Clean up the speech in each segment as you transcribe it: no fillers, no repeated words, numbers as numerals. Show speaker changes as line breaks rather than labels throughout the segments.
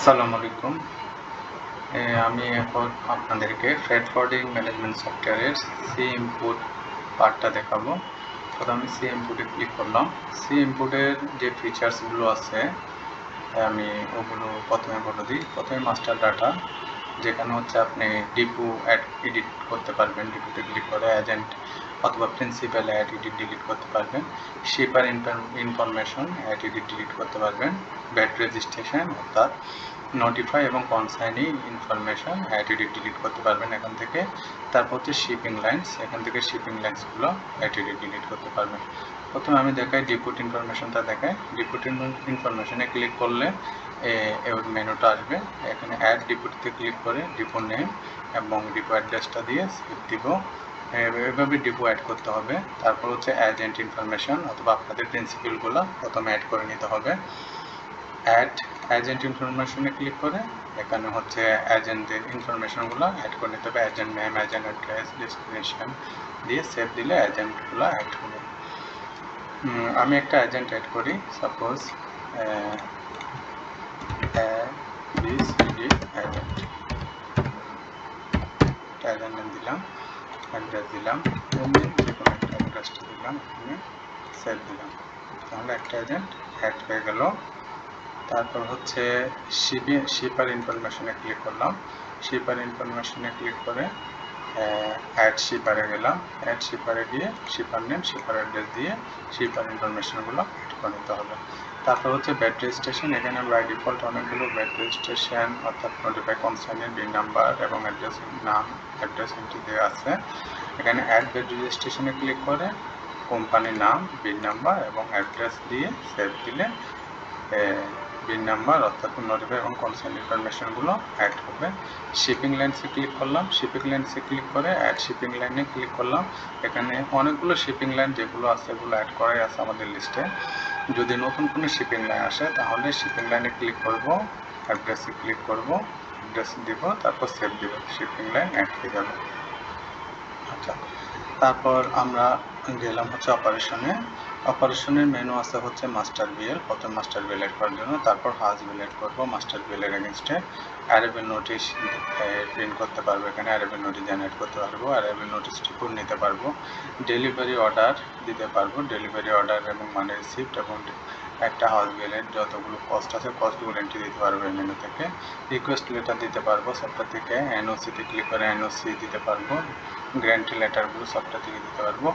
আসসালামু আলাইকুম। আমি এখন আপনাদেরকে ফ্রেট ফরওয়ার্ডিং ম্যানেজমেন্ট সফটওয়্যারের সি ইনপুট পার্টটা দেখাবো। তো আমি সি ইনপুটে ক্লিক করলাম। সি ইনপুটের যে ফিচার্সগুলো আছে আমি ওগুলো প্রথমে বলে দিই। প্রথমে মাস্টার ডাটা, যেখানে হচ্ছে আপনি ডিপো অ্যাড এডিট করতে পারবেন। ডিপোতে ক্লিক করে এজেন্ট অথবা প্রিন্সিপাল অ্যাড এডিট ডিলিট করতে পারবেন। Shipper information add edit delete করতে পারবেন। ব্যাট রেজিস্ট্রেশন অর্থাৎ নোটিফাই এবং consignee information add edit delete করতে পারবেন এখান থেকে। তারপর হচ্ছে শিপিং লাইন্স, এখান থেকে শিপিং লাইন্সগুলো অ্যাড এডিট ডিলিট করতে পারবেন। প্রথমে আমি দেখাই ডিপুট ইনফরমেশনটা দেখাই। ডিপুট ইনফরমেশনে ক্লিক করলে ওই মেনুটা আসবে। এখানে অ্যাড ডিপুটিতে ক্লিক করে ডিপো নেম এবং ডিপো অ্যাড্রেসটা দিয়ে সেভ দিব। এভাবে ডিপো অ্যাড করতে হবে। তারপর হচ্ছে এজেন্ট ইনফরমেশন অথবা আপনাদের প্রিন্সিপালগুলো প্রথমে অ্যাড করে নিতে হবে। অ্যাড এজেন্ট ইনফরমেশনে ক্লিক করে এখানে হচ্ছে এজেন্টের ইনফরমেশনগুলো অ্যাড করে নিতে হবে। Agent name, agent address, destination দিয়ে সেভ দিলে এজেন্টগুলো অ্যাড হবে। আমি একটা এজেন্ট অ্যাড করি, সাপোজ ABCD এজেন্ট। একটা এজেন্ট নেম দিলাম, অ্যাড্রেস দিলাম, যে কোনো একটা অ্যাড্রেসটা দিলাম, এখানে সেভ দিলাম। তাহলে একটা এজেন্ট অ্যাড হয়ে গেল। তারপর হচ্ছে শিপার ইনফরমেশনে ক্লিক করলাম। শিপার ইনফরমেশনে ক্লিক করে অ্যাড শিপারে গেলাম। অ্যাড শিপারে গিয়ে শিপার নেম, শিপার অ্যাড্রেস দিয়ে শিপার ইনফরমেশনগুলো অ্যাড করে নিতে হবে। তারপর হচ্ছে ব্যাট রেজিস্ট্রেশন, এখানে বাই ডিফল্ট অনেকগুলো ব্যাট রেজিস্ট্রেশন অর্থাৎ নোটিফাই কনসার্নের বিল নাম্বার এবং অ্যাড্রেস নাম, অ্যাড্রেস এন্ট্রি দেওয়া আছে। এখানে অ্যাড ব্যাট রেজিস্ট্রেশনে ক্লিক করে কোম্পানির নাম, বিল নাম্বার এবং অ্যাড্রেস দিয়ে সেভ দিলে বিল নাম্বার অর্থাৎ নোটিফাই এবং কনসার্ন ইনফরমেশনগুলো অ্যাড হবে। শিপিং লাইন্সে ক্লিক করলাম। শিপিং লাইন্সে ক্লিক করে অ্যাড শিপিং লাইনে ক্লিক করলাম। এখানে অনেকগুলো শিপিং লাইন যেগুলো আছে এগুলো অ্যাড করাই আছে আমাদের লিস্টে। যদি নতুন কোনো শিপিং লাইন আসে তাহলে শিপিং লাইনে ক্লিক করব, অ্যাড্রেসে ক্লিক করব, অ্যাড্রেস দিব, তারপর সেভ দিব, শিপিং লাইন অ্যাড হয়ে যাবে। আচ্ছা, তারপর আমরা গেলাম হচ্ছে অপারেশনে। অপারেশনের মেনু আছে হচ্ছে মাস্টার বিএল, প্রথম মাস্টার বিএল এড করার জন্য। তারপর হাজ বিএল এড করবো মাস্টার বিএলের এগেনস্টে। অ্যারেবেল নোটিশ প্রিন্ট করতে পারবো, এখানে অ্যারেবেল নোটিশ জেনারেট করতে পারবো, অ্যারেবেল নোটিশ রিপোর্ট নিতে পারবো, ডেলিভারি অর্ডার দিতে পারবো, ডেলিভারি অর্ডার এবং মানে রিসিপ্ট এবং একটা হাউস বিলের যতগুলো কস্ট আছে কস্টগুলো এন্ট্রি দিতে পারবো এই মেনু থেকে। রিকোয়েস্ট লেটার দিতে পারবো সফটওয়্যার থেকে, এনওসিতে ক্লিক করে এনওসি দিতে পারবো, গ্যারান্টি লেটারগুলো সফটওয়্যার থেকে দিতে পারবো,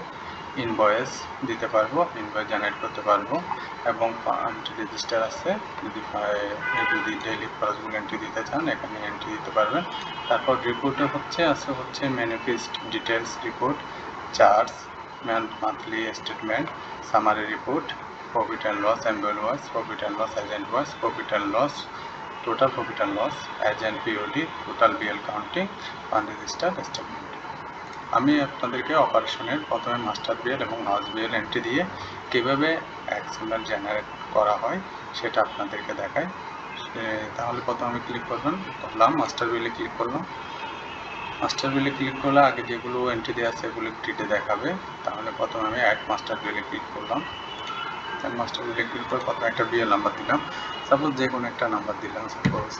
ইনভয়েস দিতে পারবো, ইনভয়েস জেনারেট করতে পারবো এবং রেজিস্টার আছে যদি ডেইলি খরচগুলো এন্ট্রি দিতে চান এখানে এন্ট্রি দিতে পারবেন। তারপর রিপোর্টে হচ্ছে manifest details report, charge, monthly statement, summary report, profit and loss, employee wise, profit and loss, agent wise, profit and loss, total profit and loss, agent POD, total BL counting, fund register statement. আমি আপনাদেরকে অপারেশনের প্রথমে master BL এবং house BL entry দিয়ে কীভাবে XML generate করা হয় সেটা আপনাদেরকে দেখাই। তাহলে প্রথমে আমি ক্লিক করলাম মাস্টার বিএলে ক্লিক করলাম। মাস্টার বিএলে ক্লিক করলে আগে যেগুলো এন্ট্রি দেওয়া আছে সেগুলো এন্ট্রিতে দেখাবে। তাহলে প্রথমে আমি অ্যাড মাস্টার বিএলে ক্লিক করলাম। মাস্টার বিএলে ক্লিক করে প্রথমে একটা বিএল নাম্বার দিলাম, সাপোজ যে কোনো একটা নাম্বার দিলাম, সাপোজ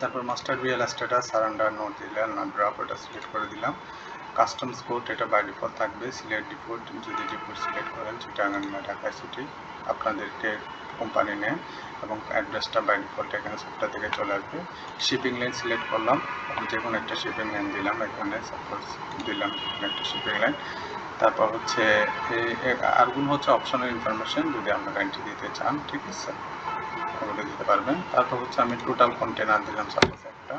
তারপর master BL status surrender note দিলাম, না ড্রপ, এটা সিলেক্ট করে দিলাম। কাস্টমস কোড এটা বাই ডিফল্ট থাকবে, সিলেক্ট ডিফল্ট, যদি ডিফল্ট সিলেক্ট করেন সেটা ঢাকা সিটি, আপনাদেরকে কোম্পানি নেম এবং অ্যাড্রেসটা বাই ডিফল্ট এখানে সফটওয়্যার থেকে চলে আসবে। শিপিং লাইন সিলেক্ট করলাম, যে কোনো একটা শিপিং লাইন দিলাম, এখানে সাপোজ দিলাম একটা শিপিং লাইন। তারপর হচ্ছে আরগুলো হচ্ছে অপশনাল ইনফরমেশন, যদি আপনারা এন্ট্রি দিতে চান, ঠিক আছে, ওগুলো দিতে পারবেন। তারপর হচ্ছে আমি টোটাল কন্টেনার দিলাম, সাপোজ একটা,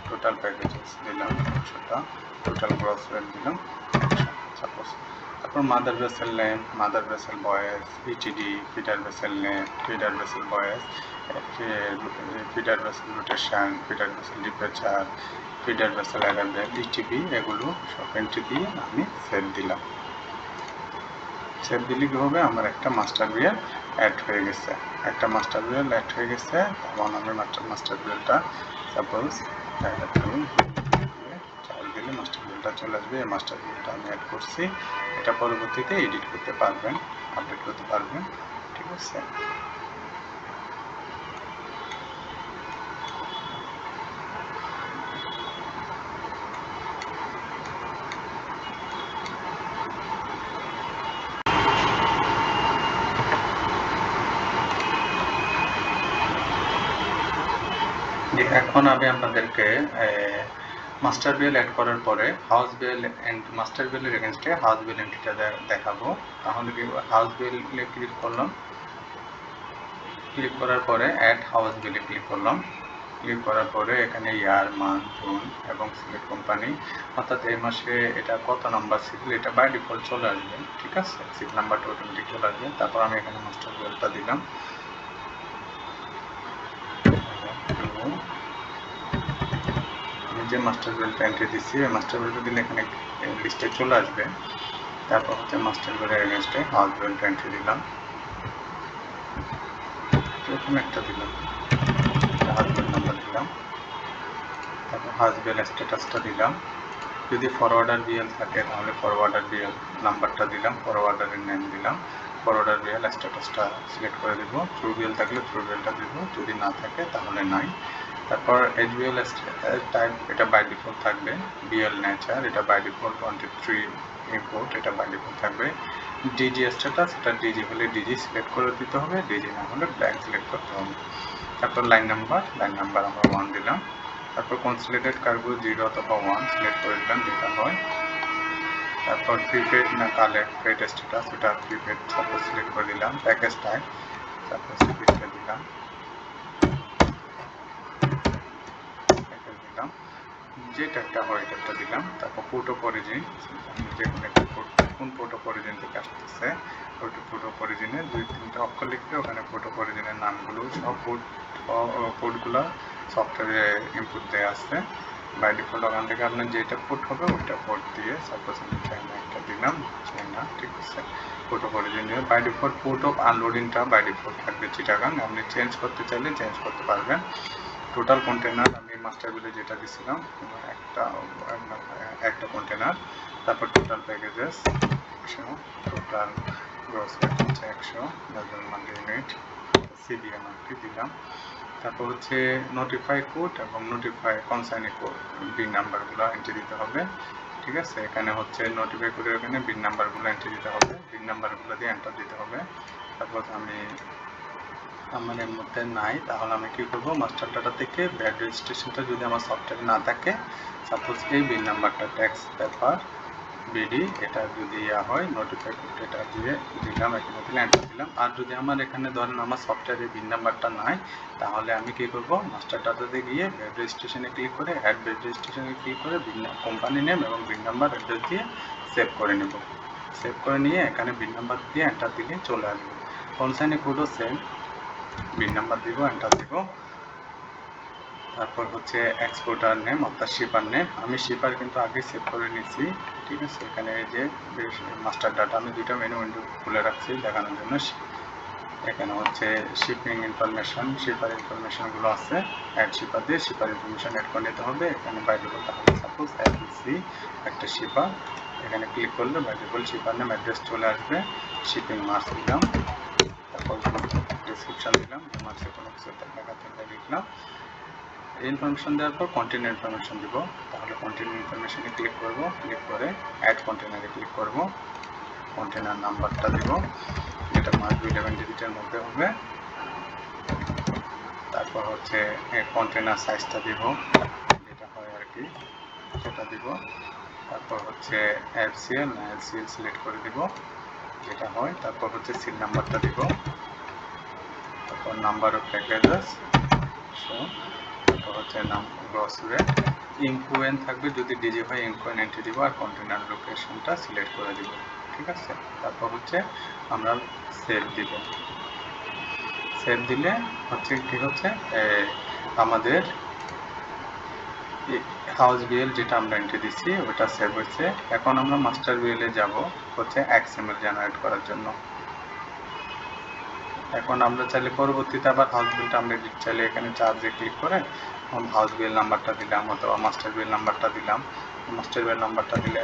টোটাল প্যাকেজেস দিলাম 100টা, টোটাল গ্রস ওয়েট দিলাম সাপোজ। তারপর mother vessel name, mother vessel voyage, ETD, feeder vessel name, feeder vessel voyage, feeder vessel rotation, feeder vessel departure, feeder vessel arrival, ETV, এগুলো সব entry দিয়ে আমি save দিলাম। Save দিলে কী হবে, আমার একটা মাস্টার বিএল অ্যাড হয়ে গেছে, একটা মাস্টার বিএল অ্যাড হয়ে গেছে। তখন আমি মাস্টার বিএলটা সাপোজ চার্জ দিলে মাস্টার বিএলটা চলে আসবে। এই মাস্টার বিএলটা আমি অ্যাড করছি, এটা পরবর্তীতে এডিট করতে পারবেন। আপডেট করতে পারবেন। ঠিক আছে, এখন আমি আপনাদেরকে মাস্টার বিএল অ্যাড করার পরে হাউস বিএল মাস্টার বিএলের এগেনস্টে হাউস বিএল এন্ট্রিটা দেখাবো। তাহলে কি হাউস বিএলে ক্লিক করলাম, ক্লিক করার পরে অ্যাড হাউস বিলে ক্লিক করলাম। ক্লিক করার পরে এখানে ইয়ার, মান্থ, জুন এবং সিলেক্ট কোম্পানি, অর্থাৎ এই মাসে এটা কত নাম্বার সিরিয়াল এটা বাই ডিফল্ট চলে আসবে। ঠিক আছে, সিরিয়াল নাম্বারটা অটোমেটিক চলে আসবে। তারপর আমি এখানে মাস্টার বিএলটা দিলাম, যে মাস্টার বিএলটা এন্ট্রি দিচ্ছি ওই মাস্টার বিএলটা দিলে এখানে লিস্টে চলে আসবে। তারপর হচ্ছে মাস্টার বিএলের এগেনস্টে হাউস বিএলটা এন্ট্রি দিলাম, প্রথম একটা দিলাম, হাউস বিএল নাম্বার দিলাম, তারপর হাউস বিএল স্ট্যাটাসটা দিলাম। যদি ফরওয়ার্ডার বিএল থাকে তাহলে ফরওয়ার্ডার বিএল নাম্বারটা দিলাম, ফরওয়ার্ডারের নেম দিলাম, ফরওয়ার্ডার বিএল স্ট্যাটাসটা সিলেক্ট করে দেবো, থ্রু বিএল থাকলে থ্রু বিএলটা দেবো, যদি না থাকে তাহলে নাই। তারপর এইচবিএল টাইপ এটা বাই ডিফল্ট থাকবে, বিএল নেচার এটা বাই ডিফল্ট 23 ইম্পোর্ট এটা বাই ডিফল্ট থাকবে। ডিজি স্ট্যাটাস এটা ডিজি হলে ডিজি সিলেক্ট করে দিতে হবে, ডিজি না হলে ব্ল্যাঙ্ক সিলেক্ট করতে হবে। তারপর লাইন নাম্বার আমরা 1 দিলাম। তারপর কনসোলিডেটেড কার্গো 0 অথবা 1 সিলেক্ট করে দিলাম যেটা হয়। তারপর প্রিপেড না কালেক্ট পেড স্ট্যাটাস এটা প্রিপেড সাপোজ সিলেক্ট করে দিলাম। প্যাকেজ টাইপ সাপোজ প্রিপেড দিলাম, যে ট্যাগটা হয় ট্যাগটা দিলাম। তারপর পোর্ট অফ অরিজিন যে কোনো একটা কোন পোর্ট অফ অরিজিন থেকে আসতেছে ওই পোর্ট অফ অরিজিনে 2-3টা অক্ষর লিখলে ওখানে পোর্ট অফ অরিজিনের নামগুলো সব পোর্টগুলো সফটওয়্যারে ইনপুট দেওয়া আছে বাই ডিফল্ট। ওখান থেকে আপনার যেটা পোর্ট হবে ওইটা পোর্ট দিয়ে সাপোজ আমি চাইনা একটা দিলাম, চাইনা। ঠিক আছে, পোর্ট অফ অরিজিন দিয়ে বাই ডিফল্ট পোর্ট অফ আনলোডিংটা বাই ডিফল্ট থাকবে চিটাগাং, আপনি চেঞ্জ করতে চাইলে চেঞ্জ করতে পারবেন। টোটাল কন্টেনার আমি মাস্টার বিলে যেটা দিছিলাম একটা কন্টেনার। তারপর total packages 100, total gross weight হচ্ছে 100, মেজারমেন্ট ইউনিট সিবিএমআরটি দিলাম। তারপর হচ্ছে নোটিফাই কোড এবং নোটিফাই কনসার্নি কোড বিন নাম্বারগুলো এন্ট্রি দিতে হবে। ঠিক আছে, এখানে হচ্ছে নোটিফাই কোডের এখানে বিন নাম্বারগুলো এন্ট্রি দিতে হবে, বিন নাম্বারগুলো দিয়ে এন্টার দিতে হবে। তারপর আমি আমার এর মধ্যে নাই তাহলে আমি কী করবো, মাস্টার ডাটা থেকে ব্যাড রেজিস্ট্রেশনটা যদি আমার সফটওয়্যারে না থাকে সাপোজ এই বিল নাম্বারটা ট্যাক্স পেপার বিডি এটা যদি হয় নোটিফাই কোড এটা দিয়ে দিলাম, এখানে দিলে এন্টার দিলাম। আর যদি আমার এখানে ধরেন আমার সফটওয়্যারে বিল নাম্বারটা নাই তাহলে আমি কী করবো, মাস্টার ডাটাতে গিয়ে ব্যাড রেজিস্ট্রেশনে ক্লিক করে অ্যাড ব্যাড রেজিস্ট্রেশনে ক্লিক করে কোম্পানি নেম এবং বিল নাম্বার অ্যাড্রেস দিয়ে সেভ করে নেব। সেভ করে নিয়ে এখানে বিল নাম্বার দিয়ে এন্টার দিলে চলে আসবে। কনসার্নি কোডও সেম, বিল নাম্বার দিব, এন্টার দিব। তারপর হচ্ছে এক্সপোর্টার নেম অর্থাৎ শিপার নেম, আমি শিপার কিন্তু আগে সেভ করে নিয়েছি। ঠিক আছে, এখানে এই যে মাস্টার ডাটা আমি দুইটা মেনু উইন্ডো খুলে রাখছি দেখানোর জন্য। এখানে হচ্ছে শিপিং ইনফরমেশন, শিপার ইনফরমেশনগুলো আছে, অ্যাড শিপার দিয়ে শিপার ইনফরমেশন অ্যাড করে নিতে হবে। এখানে বাই ডিফল্ট তাহলে সাপোজ এলসি একটা শিপার, এখানে ক্লিক করলে by default shipper name address চলে আসবে। শিপিং মার্কস দিলাম, তারপর ডিসক্রিপশন দিলাম, মার্কসে কোনো কিছু লেখা থাকলে লিখলাম। এই ইনফরমেশন দেওয়ার পর কন্টেনার ইনফরমেশন দিব, তাহলে কন্টেনার ইনফরমেশনে ক্লিক করব, ক্লিক করে অ্যাড কন্টেনারে ক্লিক করব, কন্টেনার নাম্বারটা দিব যেটা মাস্ট বি 11 ডিজিটের মধ্যে হবে। তারপর হচ্ছে কন্টেনার সাইজটা দিব যেটা হয় আর কি সেটা দিব। তারপর হচ্ছে এফসিএল না এলসিএল সিলেক্ট করে দিব যেটা হয়। তারপর হচ্ছে সিল নাম্বারটা দিব, তারপর নাম্বার অফ প্যাকেজেস, তারপর হচ্ছে নাম গ্রস ওয়েট, ইনকুয়েন থাকবে যদি ডিজি হয় ইনকুয়েন এন্ট্রি দিব আর কন্টেনার লোকেশনটা সিলেক্ট করে দিব। ঠিক আছে, তারপর হচ্ছে আমরা সেভ দিব। সেভ দিলে হচ্ছে কি হচ্ছে আমাদের হাউস বিএল যেটা আমরা এন্ট্রি দিচ্ছি ওটা সেভ হচ্ছে। এখন আমরা মাস্টার বিএলে যাব হচ্ছে এক্সএমএল জেনারেট করার জন্য। এখন আমরা চাইলে পরবর্তীতে আবার হাউস বিলটা আমরা এডিট চাইলে এখানে চার্জে ক্লিক করে হাউস বিল নাম্বারটা দিলাম অথবা মাস্টার বিল নাম্বারটা দিলাম। মাস্টার বিল নাম্বারটা দিলে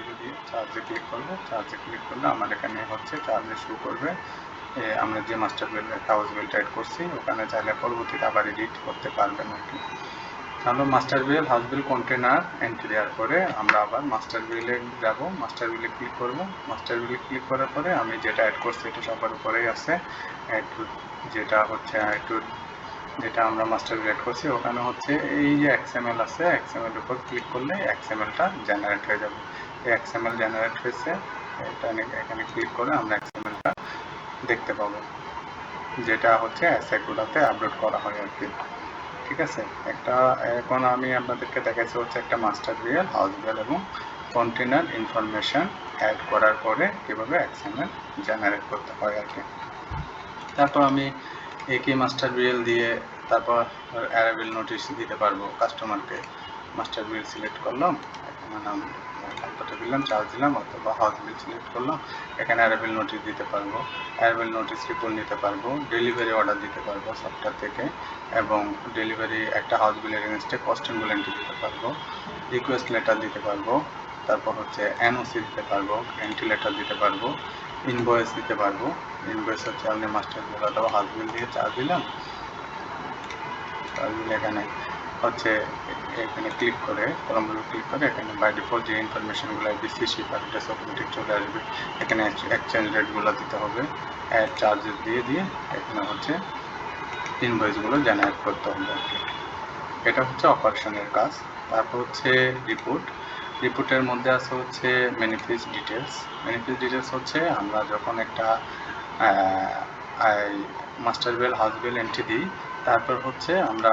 যদি চার্জে চার্জে ক্লিক করবো, চার্জে ক্লিক করলে আমার এখানে হচ্ছে চার্জে শো করবে আমরা যে মাস্টার বিল হাউস বিল টাইপ করছি, ওখানে চাইলে পরবর্তীতে আবার এডিট করতে পারবেন আর কি। তাহলে মাস্টার বিল হাউস বিল কন্টেনার এন্ট্রি দেওয়ার পরে আমরা আবার মাস্টার বিলে যাব, মাস্টার বিলে ক্লিক করব। মাস্টার বিলে ক্লিক করার পরে আমি যেটা অ্যাড করছি এটা সবার উপরেই আছে, যেটা হচ্ছে যেটা আমরা মাস্টার বিল অ্যাড করছি ওখানে হচ্ছে এই যে XML আছে, XML এর উপর ক্লিক করলে XML-টা জেনারেট হয়ে যাবে। এই XML জেনারেট হয়েছে, এটা এখানে ক্লিক করে আমরা XML-টা দেখতে পাবো, যেটা হচ্ছে অ্যাসেটগুলোতে আপলোড করা হয় আর কি। ঠিক আছে, এখন আমি আপনাদেরকে দেখাচ্ছি হচ্ছে একটা মাস্টার বিএল, হাউস বিএল এবং কন্টেনার ইনফরমেশন অ্যাড করার পরে কিভাবে XML জেনারেট করতে হয় আর কি। তারপর আমি একই মাস্টার বিএল দিয়ে তারপর অ্যারাইভেল নোটিশ দিতে পারবো কাস্টমারকে। মাস্টার বিল সিলেক্ট করলাম, এখানে নাম কত দিলাম, চার্জ দিলাম, অথবা হাউস বিল সিলেক্ট করলাম, এখানে অ্যারাইভেল নোটিশ দিতে পারবো, অ্যারাইভেল নোটিশ রিপোর্ট নিতে পারবো, ডেলিভারি অর্ডার দিতে পারবো সফটওয়্যার থেকে, এবং ডেলিভারি একটা হাউস বিলের এগেনস্টে কস্টিংগুলো এন্ট্রি দিতে পারবো, রিকোয়েস্ট লেটার দিতে পারবো, তারপর হচ্ছে এনওসি দিতে পারবো, গ্যারান্টি লেটার দিতে পারবো, ইনভয়েস দিতে পারবো। ইনভয়েস হচ্ছে আপনি মাস্টার বিল অথবা হাউস বিল দিয়ে চার্জ দিলাম, চার্জ দিলে এখানে হচ্ছে এখানে ক্লিক করে কলমগুলো ক্লিক করে এখানে বাই ডিফল্ট যে ইনফরমেশনগুলো বিসি শিপার অ্যাড্রেস অটোমেটিক চলে আসবে, এখানে এক্সচেঞ্জ রেটগুলো দিতে হবে, অ্যাড চার্জেস দিয়ে এখানে হচ্ছে ইনভয়েসগুলো জেনারেট করতে হবে আর কি। এটা হচ্ছে অপারেশনের কাজ। তারপর হচ্ছে রিপোর্টের মধ্যে আছে হচ্ছে ম্যানিফেস্ট ডিটেলস। ম্যানিফেস্ট ডিটেলস হচ্ছে আমরা যখন একটা মাস্টার বিল হাউস বিল এন্ট্রি দিই, তারপর হচ্ছে আমরা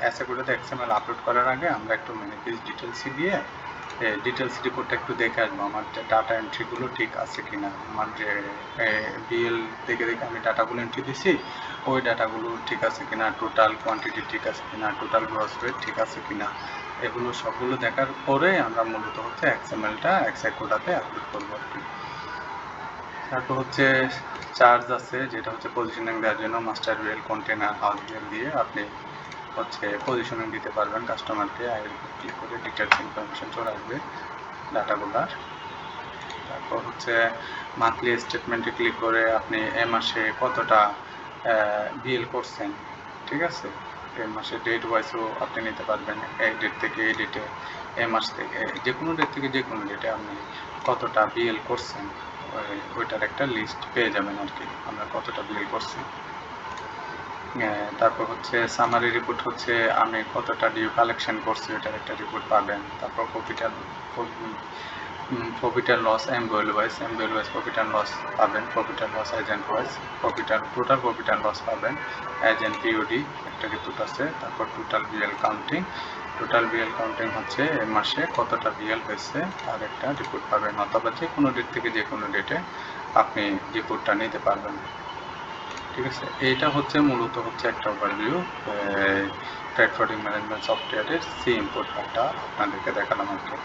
অ্যাসেগুলোতে XML আপলোড করার আগে আমরা একটু ম্যানিফেস্ট ডিটেলসে গিয়ে ডিটেলস রিপোর্টটা একটু দেখে আসবো আমার ডাটা এন্ট্রিগুলো ঠিক আছে কিনা, আমার যে বিএল দেখে আমি ডাটাগুলো এন্ট্রি দিছি ওই ডাটাগুলো ঠিক আছে কিনা, টোটাল কোয়ান্টিটি ঠিক আছে কিনা, টোটাল গ্রস রেট ঠিক আছে কিনা, এগুলো সবগুলো দেখার পরে আমরা মূলত হচ্ছে XML-টা এক্সাইকোডাতে আপলোড করবো আর কি। তারপর হচ্ছে চার্জ আছে, যেটা হচ্ছে পজিশনিং দেওয়ার জন্য master BL container house BL দিয়ে আপনি হচ্ছে পজিশনিং দিতে পারবেন কাস্টমারকে। ক্লিক করে ডিটেলস ইনফরমেশন চলে আসবে ডাটাগুলার। তারপর হচ্ছে মান্থলি স্টেটমেন্টে ক্লিক করে আপনি এ মাসে কতটা বিল করছেন, ঠিক আছে, এই মাসে ডেট ওয়াইজও আপনি নিতে পারবেন, এই ডেট থেকে এই ডেটে, এই মাস থেকে যে কোনো ডেট থেকে যে কোনো ডেটে আপনি কতটা বিএল করছেন ওইটার একটা লিস্ট পেয়ে যাবেন আর কি, আমরা কতটা বিল করছি। তারপর হচ্ছে সামারি রিপোর্ট হচ্ছে আমি কতটা ডিউ কালেকশন করছি ওইটার একটা রিপোর্ট পাবেন। তারপর profit and loss MBL wise profit and loss পাবেন, profit and loss agent wise total profit and loss পাবেন, এজেন্ট পিওডি একটা রিপোর্ট আছে। তারপর টোটাল বিএল কাউন্টিং হচ্ছে এই মাসে কতটা বিএল হয়েছে তার একটা রিপোর্ট পাবেন, অথবা যে কোনো ডেট থেকে যে কোনো ডেটে আপনি রিপোর্টটা নিতে পারবেন। ঠিক আছে, এইটা হচ্ছে মূলত হচ্ছে একটা ওভারভিউ ফ্রেট ফরওয়ার্ডিং ম্যানেজমেন্ট সফটওয়্যারের সি ইম্পোর্ট পার্টটা আপনাদেরকে দেখালাম আর কি।